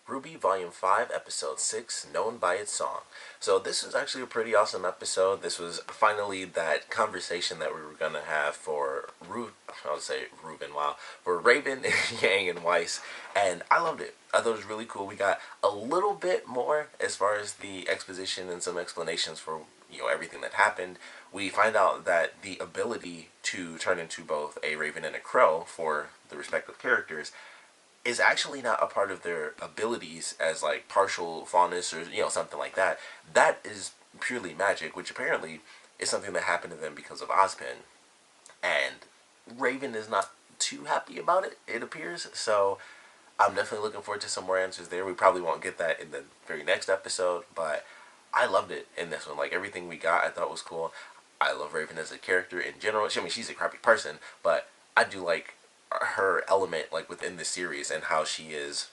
RWBY Volume 5, Episode 6, Known by Its Song. So this was actually a pretty awesome episode. This was finally that conversation that we were going to have for I would say Ruben, wow, for Raven, Yang, and Weiss, and I loved it. I thought it was really cool. We got a little bit more as far as the exposition and some explanations for everything that happened. We find out that the ability to turn into both a Raven and a Qrow for the respective characters is actually not a part of their abilities as like partial fondness or something like that. That is purely magic, which apparently is something that happened to them because of Ozpin. And Raven is not too happy about it, it appears. So I'm definitely looking forward to some more answers there. We probably won't get that in the very next episode, but I loved it in this one. Like everything we got I thought was cool. I love Raven as a character in general. I mean, she's a crappy person, but I do like her element like within the series and how she is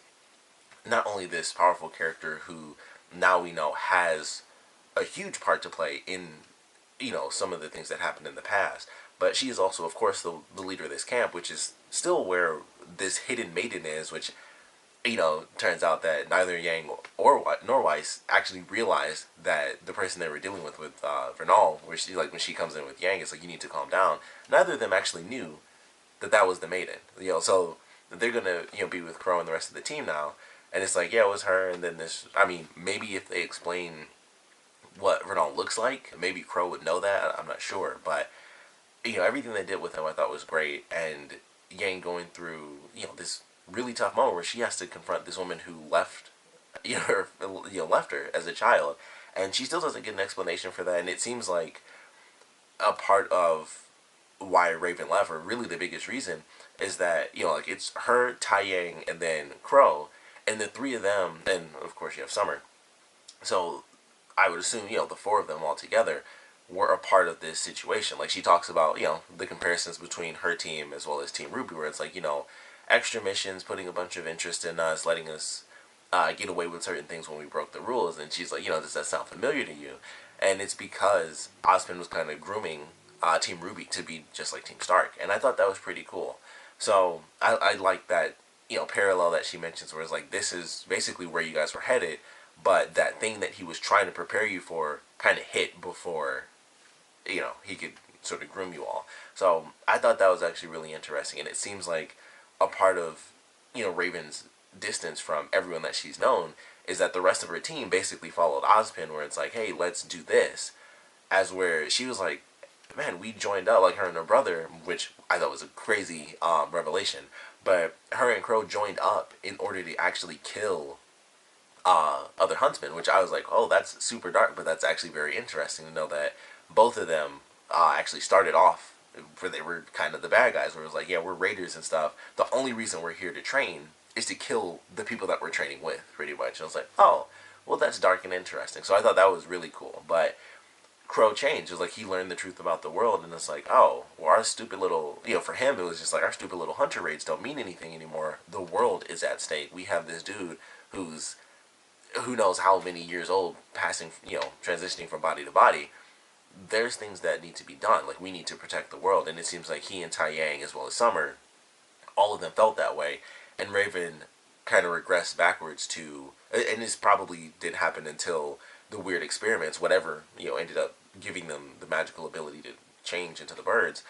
not only this powerful character who now we know has a huge part to play in some of the things that happened in the past, but she is also of course the leader of this camp, which is still where this hidden maiden is, which turns out that neither Yang or nor Weiss actually realized that the person they were dealing with Vernal, where she like when she comes in with Yang, it's like you need to calm down. Neither of them actually knew that was the maiden. So they're gonna be with Qrow and the rest of the team now, and it's like yeah, it was her, and then this. I mean, maybe if they explain what Vernal looks like, maybe Qrow would know that. I'm not sure, but everything they did with him, I thought was great, and Yang going through this really tough moment where she has to confront this woman who left her left her as a child, and she still doesn't get an explanation for that, and it seems like a part of why Raven left, or really the biggest reason, is that like it's her, Taiyang, and then Qrow, and the three of them, and of course you have Summer. So I would assume the four of them all together were a part of this situation. Like she talks about the comparisons between her team as well as Team RWBY, where it's like extra missions, putting a bunch of interest in us, letting us get away with certain things when we broke the rules, and she's like does that sound familiar to you? And it's because Ozpin was kind of grooming Team RWBY to be just like Team Stark, and I thought that was pretty cool. So I like that parallel that she mentions, where it's like this is basically where you guys were headed, but that thing that he was trying to prepare you for kind of hit before he could sort of groom you all. So I thought that was actually really interesting, and it seems like a part of Raven's distance from everyone that she's known is that the rest of her team basically followed Ozpin, where it's like, hey, let's do this, as where she was like, man, we joined up, like her and her brother, which I thought was a crazy revelation. But her and Qrow joined up in order to actually kill other huntsmen, which I was like, oh, that's super dark, but that's actually very interesting to know that both of them actually started off where they were kind of the bad guys, where it was like, yeah, we're raiders and stuff. The only reason we're here to train is to kill the people that we're training with, pretty much. And I was like, oh, well, that's dark and interesting. So I thought that was really cool. But Qrow changed. It was like he learned the truth about the world, and it's like, oh, well, our stupid little, for him, it was just like our stupid little hunter raids don't mean anything anymore. The world is at stake. We have this dude who knows how many years old, passing, transitioning from body to body. There's things that need to be done. Like we need to protect the world, and it seems like he and Taiyang, as well as Summer, all of them felt that way, and Raven kind of regressed backwards to, and this probably didn't happen until the weird experiments, whatever ended up giving them the magical ability to change into the birds.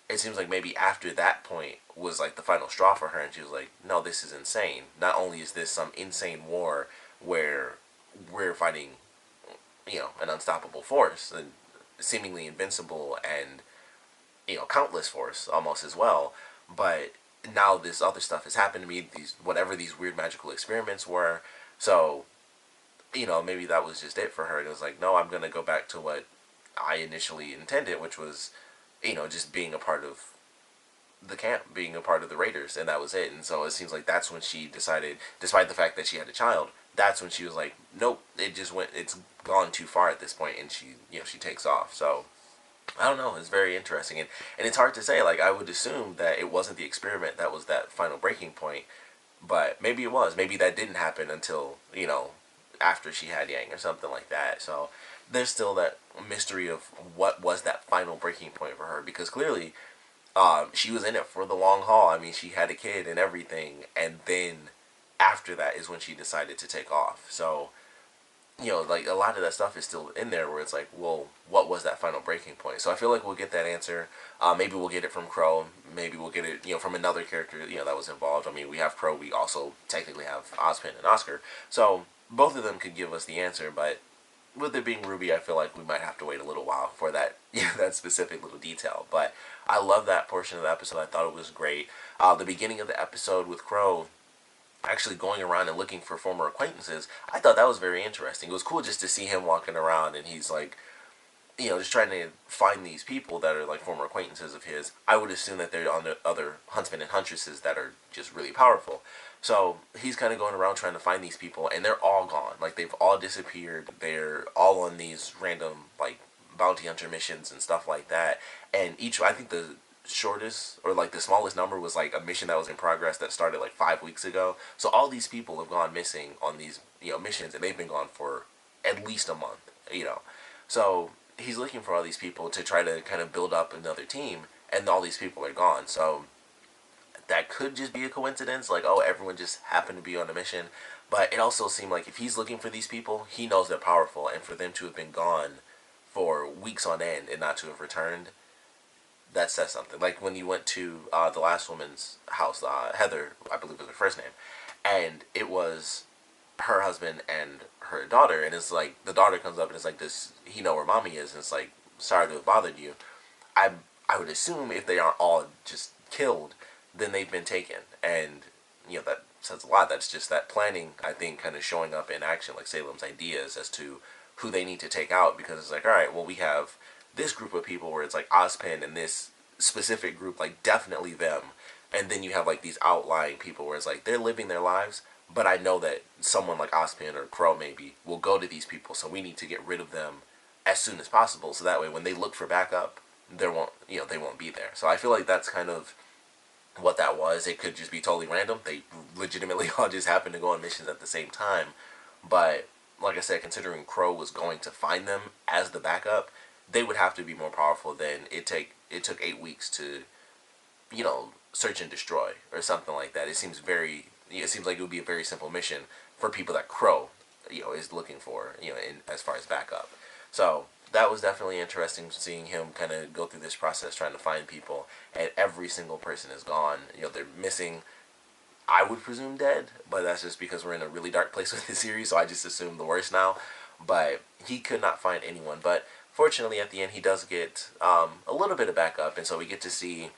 It seems like maybe after that point was like the final straw for her, and she was like, no, this is insane. Not only is this some insane war where we're fighting an unstoppable force and seemingly invincible and countless force almost as well, but now this other stuff has happened to me, these whatever these weird magical experiments were. So maybe that was just it for her. It was like, no, I'm going to go back to what I initially intended, which was, just being a part of the camp, being a part of the Raiders, and that was it. And so it seems like that's when she decided, despite the fact that she had a child, that's when she was like, nope, it's gone too far at this point, and she takes off. So I don't know, it's very interesting, and it's hard to say. Like I would assume that it wasn't the experiment that was that final breaking point, but maybe it was. Maybe that didn't happen until after she had Yang or something like that. So there's still that mystery of what was that final breaking point for her, because clearly she was in it for the long haul. I mean, she had a kid and everything, and then after that is when she decided to take off. So, like a lot of that stuff is still in there where it's like, well, what was that final breaking point? So I feel like we'll get that answer. Maybe we'll get it from Qrow. Maybe we'll get it, from another character, that was involved. I mean, we have Qrow. We also technically have Ozpin and Oscar. So both of them could give us the answer, but with it being RWBY, I feel like we might have to wait a little while for that, that specific little detail. But I love that portion of the episode. I thought it was great. The beginning of the episode with Qrow actually going around and looking for former acquaintances, I thought that was very interesting. It was cool just to see him walking around and he's like, just trying to find these people that are like former acquaintances of his. I would assume that they're on the other huntsmen and huntresses that are just really powerful. So he's kind of going around trying to find these people, and they're all gone. Like, they've all disappeared. They're all on these random, like, bounty hunter missions and stuff like that. And I think the shortest or like the smallest number was like a mission that was in progress that started like 5 weeks ago. So all these people have gone missing on these missions, and they've been gone for at least a month. So he's looking for all these people to try to kind of build up another team, and all these people are gone. So that could just be a coincidence, like, oh, everyone just happened to be on a mission. But it also seemed like if he's looking for these people, he knows they're powerful, and for them to have been gone for weeks on end and not to have returned, that says something. Like when you went to the last woman's house, Heather, I believe was her first name, and it was her husband and her daughter, and it's like the daughter comes up and it's like, does he know where mommy is? And it's like, sorry to have bothered you. I would assume if they aren't all just killed, then they've been taken, and that says a lot. That's just that planning, I think, kind of showing up in action, like Salem's ideas as to who they need to take out, because it's like, all right, well, we have this group of people where it's like Ozpin and this specific group, like definitely them, and then you have like these outlying people where it's like they're living their lives, but I know that someone like Ozpin or Qrow maybe will go to these people, so we need to get rid of them as soon as possible, so that way when they look for backup, they won't be there. So I feel like that's kind of what that was. It could just be totally random. They legitimately all just happened to go on missions at the same time. But like I said, considering Qrow was going to find them as the backup, they would have to be more powerful than it took 8 weeks to, search and destroy or something like that. It seems like it would be a very simple mission for people that Qrow, is looking for, as far as backup. So that was definitely interesting, seeing him kind of go through this process trying to find people, and every single person is gone. They're missing. I would presume dead, but that's just because we're in a really dark place with the series, so I just assume the worst now. But he could not find anyone. But fortunately, at the end, he does get a little bit of backup, and so we get to see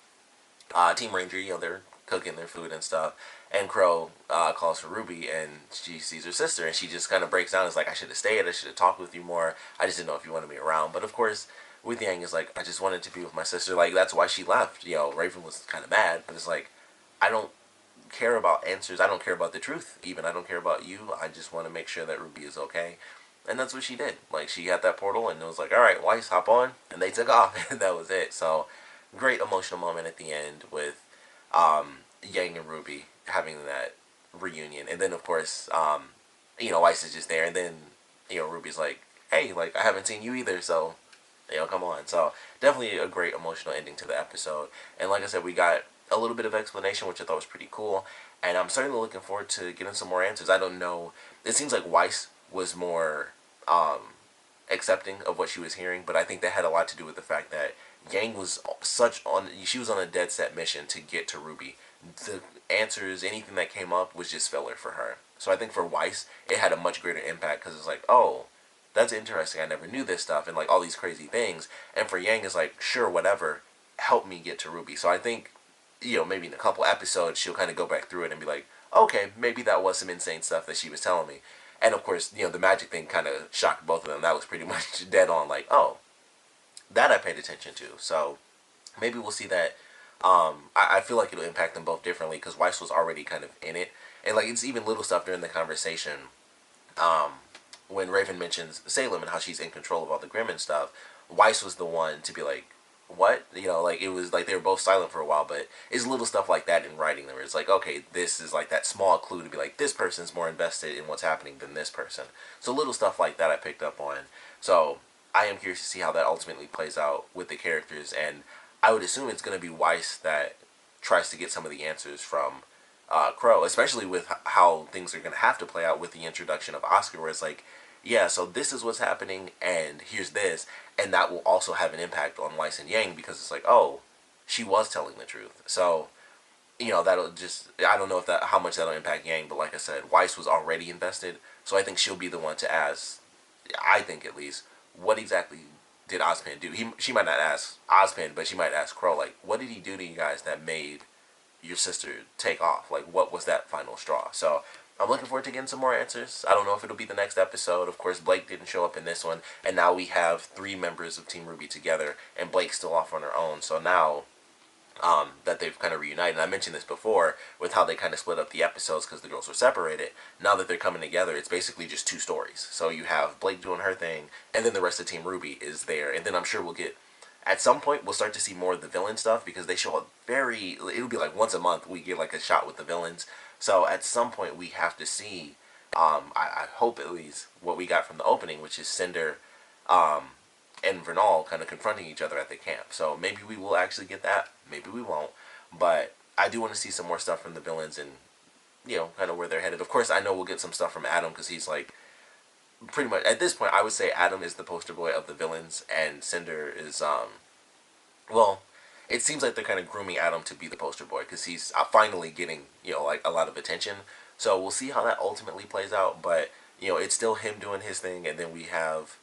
Team Ranger. They're cooking their food and stuff, and Qrow calls for RWBY, and she sees her sister, and she just kind of breaks down. It's like, I should have stayed. I should have talked with you more. I just didn't know if you wanted me around. But of course, with Yang is like, I just wanted to be with my sister. Like, that's why she left. Raven was kind of mad, but it's like, I don't care about answers. I don't care about the truth even. I don't care about you. I just want to make sure that RWBY is okay. And that's what she did. Like, she had that portal, and it was like, all right, Weiss, hop on. And they took off, and that was it. So, great emotional moment at the end with Yang and RWBY having that reunion. And then, of course, Weiss is just there. And then, RWBY's like, hey, like, I haven't seen you either, so, come on. So, definitely a great emotional ending to the episode. And like I said, we got a little bit of explanation, which I thought was pretty cool. And I'm certainly looking forward to getting some more answers. I don't know. It seems like Weiss was more accepting of what she was hearing, but I think that had a lot to do with the fact that Yang was she was on a dead set mission to get to RWBY. The answers, anything that came up, was just filler for her. So I think for Weiss, it had a much greater impact, because it's like, oh, that's interesting. I never knew this stuff, and like all these crazy things. And for Yang, it's like, sure, whatever, help me get to RWBY. So I think, maybe in a couple episodes, she'll kind of go back through it and be like, okay, maybe that was some insane stuff that she was telling me. And of course, the magic thing kind of shocked both of them. That was pretty much dead on, like, oh, that I paid attention to. So maybe we'll see that. I feel like it'll impact them both differently, because Weiss was already kind of in it. And like, it's even little stuff during the conversation when Raven mentions Salem and how she's in control of all the Grimm and stuff. Weiss was the one to be like, what? Like, it was like they were both silent for a while, but it's little stuff like that in writing where it's like, okay, this is like that small clue to be like, this person's more invested in what's happening than this person. So little stuff like that I picked up on. So I am curious to see how that ultimately plays out with the characters, and I would assume it's going to be Weiss that tries to get some of the answers from Qrow, especially with how things are going to have to play out with the introduction of Oscar, where it's like, yeah, so this is what's happening, and here's this, and that will also have an impact on Weiss and Yang, because it's like, oh, she was telling the truth. So, that'll just, I don't know if that how much that'll impact Yang, but like I said, Weiss was already invested, so I think she'll be the one to ask, I think at least, what exactly did Ozpin do? She might not ask Ozpin, but she might ask Qrow, like, what did he do to you guys that made your sister take off? Like, what was that final straw? So I'm looking forward to getting some more answers. I don't know if it'll be the next episode. Of course, Blake didn't show up in this one, and now we have 3 members of Team RWBY together, and Blake's still off on her own. So now that they've kind of reunited, and I mentioned this before with how they kind of split up the episodes because the girls were separated. Now that they're coming together, it's basically just 2 stories. So you have Blake doing her thing, and then the rest of Team RWBY is there, and then I'm sure we'll get, at some point, we'll start to see more of the villain stuff, because they show up it'll be like once a month we get like a shot with the villains. So at some point we have to see, I hope at least, what we got from the opening, which is Cinder and Vernal kind of confronting each other at the camp. So maybe we will actually get that, maybe we won't, but I do want to see some more stuff from the villains, and kind of where they're headed. Of course, I know we'll get some stuff from Adam, because he's like, pretty much at this point I would say Adam is the poster boy of the villains, and Cinder is well, it seems like they're kind of grooming Adam to be the poster boy, because he's finally getting like a lot of attention. So we'll see how that ultimately plays out, but it's still him doing his thing, and then we have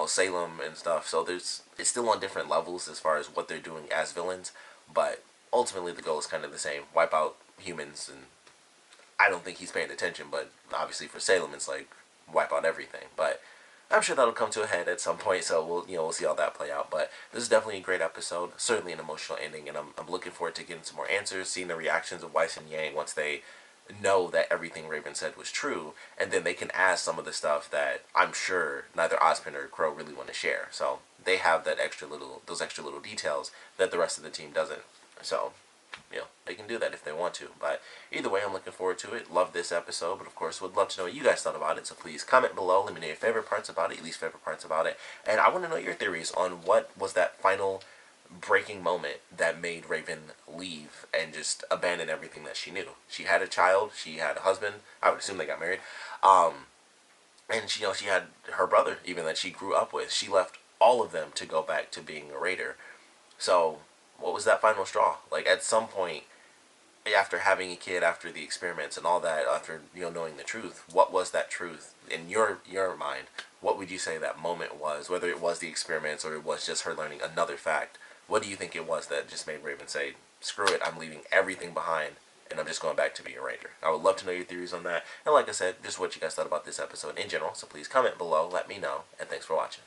Salem and stuff. So it's still on different levels as far as what they're doing as villains, but ultimately the goal is kind of the same: wipe out humans. And I don't think he's paying attention, but obviously for Salem it's like wipe out everything. But I'm sure that'll come to a head at some point, so we'll see how that play out. But this is definitely a great episode, certainly an emotional ending, and I'm looking forward to getting some more answers, seeing the reactions of Weiss and Yang once they know that everything Raven said was true, and then they can ask some of the stuff that I'm sure neither Ozpin or Qrow really want to share. So they have those extra little details that the rest of the team doesn't. So they can do that if they want to. But either way, I'm looking forward to it. Love this episode, but of course would love to know what you guys thought about it. So please comment below, let me know your favorite parts about it, your least favorite parts about it, and I want to know your theories on what was that final breaking moment that made Raven leave and just abandon everything that she knew. She had a child, she had a husband, I would assume they got married, and she had her brother even that she grew up with. She left all of them to go back to being a raider. So what was that final straw? Like, at some point, after having a kid, after the experiments and all that, after knowing the truth, what was that truth in your mind? What would you say that moment was? Whether it was the experiments or it was just her learning another fact, what do you think it was that just made Raven say, screw it, I'm leaving everything behind and I'm just going back to being a ranger? I would love to know your theories on that, and like I said, just what you guys thought about this episode in general. So please comment below, let me know, and thanks for watching.